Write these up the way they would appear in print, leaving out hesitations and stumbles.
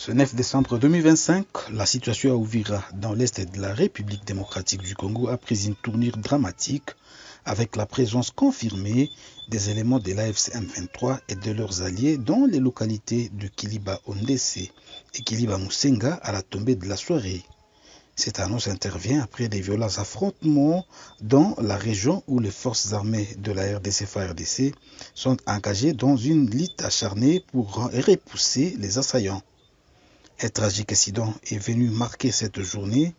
Ce 9 décembre 2025, la situation à Uvira, dans l'est de la République démocratique du Congo, a pris une tournure dramatique avec la présence confirmée des éléments de l'AFC M23 et de leurs alliés dans les localités de Kiliba-Ondese et Kiliba-Musenga à la tombée de la soirée. Cette annonce intervient après des violents affrontements dans la région où les forces armées de la RDC-FARDC sont engagées dans une lutte acharnée pour repousser les assaillants. Un tragique incident est venu marquer cette journée.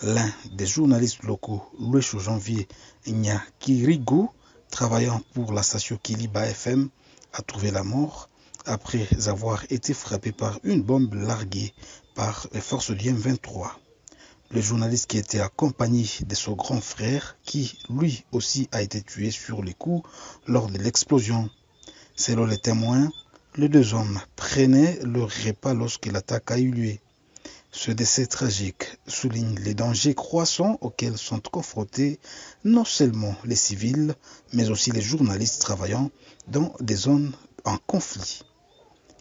L'un des journalistes locaux, Louis Janvier Nyakirigo, travaillant pour la station Kiliba FM, a trouvé la mort après avoir été frappé par une bombe larguée par les forces du M23. Le journaliste qui était accompagné de son grand frère, qui lui aussi a été tué sur les coups lors de l'explosion. Selon les témoins, les deux hommes prenaient leur repas lorsque l'attaque a eu lieu. Ce décès tragique souligne les dangers croissants auxquels sont confrontés non seulement les civils, mais aussi les journalistes travaillant dans des zones en conflit.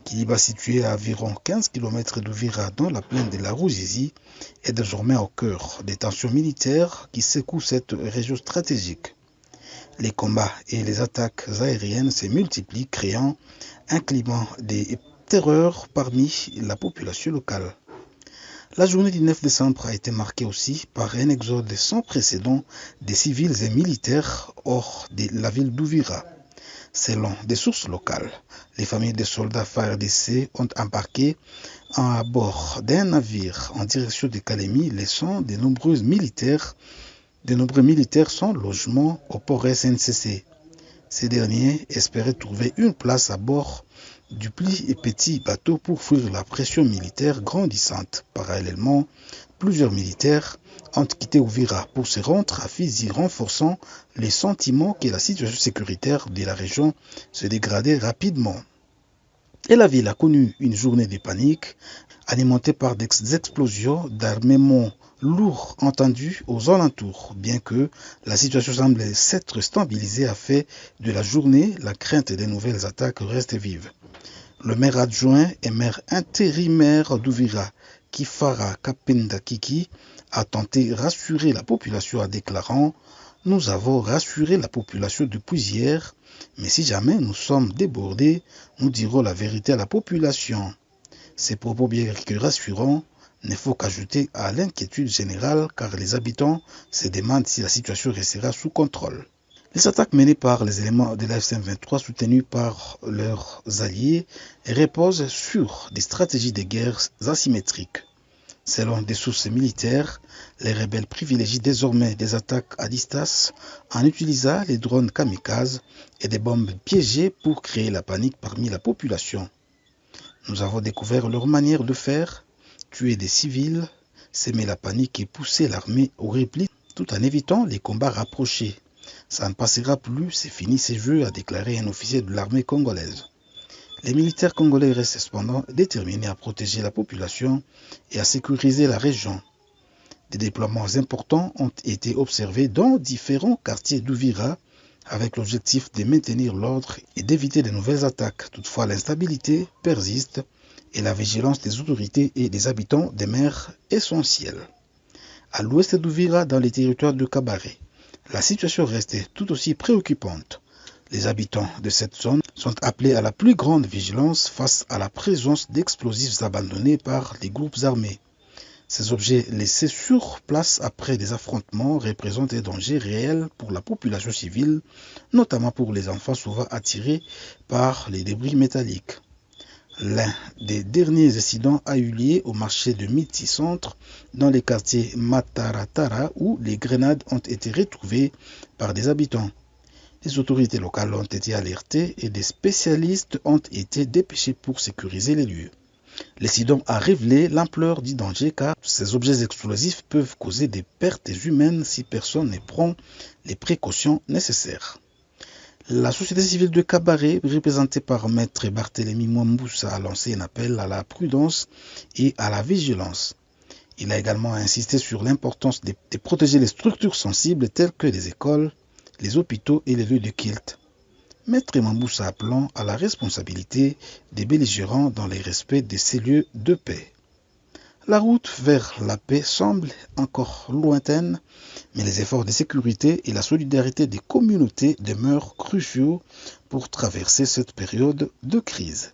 Kiliba, situé à environ 15 km d'Uvira dans la plaine de la Ruzizi, est désormais au cœur des tensions militaires qui secouent cette région stratégique. Les combats et les attaques aériennes se multiplient, créant un climat de terreur parmi la population locale. La journée du 9 décembre a été marquée aussi par un exode sans précédent des civils et militaires hors de la ville d'Uvira. Selon des sources locales, les familles des soldats FARDC ont embarqué à bord d'un navire en direction de Kalemi, laissant de nombreux militaires sans logement au port SNCC. Ces derniers espéraient trouver une place à bord du plus petit bateau pour fuir la pression militaire grandissante. Parallèlement, plusieurs militaires ont quitté Uvira pour se rendre à Fizi, renforçant les sentiments que la situation sécuritaire de la région se dégradait rapidement. Et la ville a connu une journée de panique, alimentée par des explosions d'armements lourds entendus aux alentours. Bien que la situation semble s'être stabilisée, a fait de la journée la crainte des nouvelles attaques reste vive. Le maire adjoint et maire intérimaire d'Uvira, Kifara Kapenda Kiki, a tenté de rassurer la population en déclarant « Nous avons rassuré la population depuis hier, mais si jamais nous sommes débordés, nous dirons la vérité à la population. » Ces propos bien que rassurants ne faut qu'ajouter à l'inquiétude générale car les habitants se demandent si la situation restera sous contrôle. Les attaques menées par les éléments de l'AFC M23 soutenus par leurs alliés reposent sur des stratégies de guerre asymétriques. Selon des sources militaires, les rebelles privilégient désormais des attaques à distance en utilisant les drones kamikazes et des bombes piégées pour créer la panique parmi la population. Nous avons découvert leur manière de faire, tuer des civils, semer la panique et pousser l'armée au repli tout en évitant les combats rapprochés. Ça ne passera plus, c'est fini ces jeux, a déclaré un officier de l'armée congolaise. Les militaires congolais restent cependant déterminés à protéger la population et à sécuriser la région. Des déploiements importants ont été observés dans différents quartiers d'Uvira avec l'objectif de maintenir l'ordre et d'éviter de nouvelles attaques. Toutefois, l'instabilité persiste et la vigilance des autorités et des habitants demeure essentielle. À l'ouest d'Uvira, dans les territoires de Kabaré, la situation reste tout aussi préoccupante. Les habitants de cette zone sont appelés à la plus grande vigilance face à la présence d'explosifs abandonnés par les groupes armés. Ces objets laissés sur place après des affrontements représentent un danger réel pour la population civile, notamment pour les enfants souvent attirés par les débris métalliques. L'un des derniers incidents a eu lieu au marché de Miti Centre dans les quartiers Mataratara où les grenades ont été retrouvées par des habitants. Les autorités locales ont été alertées et des spécialistes ont été dépêchés pour sécuriser les lieux. L'incident a révélé l'ampleur du danger car ces objets explosifs peuvent causer des pertes humaines si personne ne prend les précautions nécessaires. La société civile de Kabaré, représentée par Maître Barthélemy Mwamboussa, a lancé un appel à la prudence et à la vigilance. Il a également insisté sur l'importance de protéger les structures sensibles telles que les écoles, les hôpitaux et les lieux de culte. Maître Mamboussa appelant à la responsabilité des belligérants dans le respect de ces lieux de paix. La route vers la paix semble encore lointaine, mais les efforts de sécurité et la solidarité des communautés demeurent cruciaux pour traverser cette période de crise.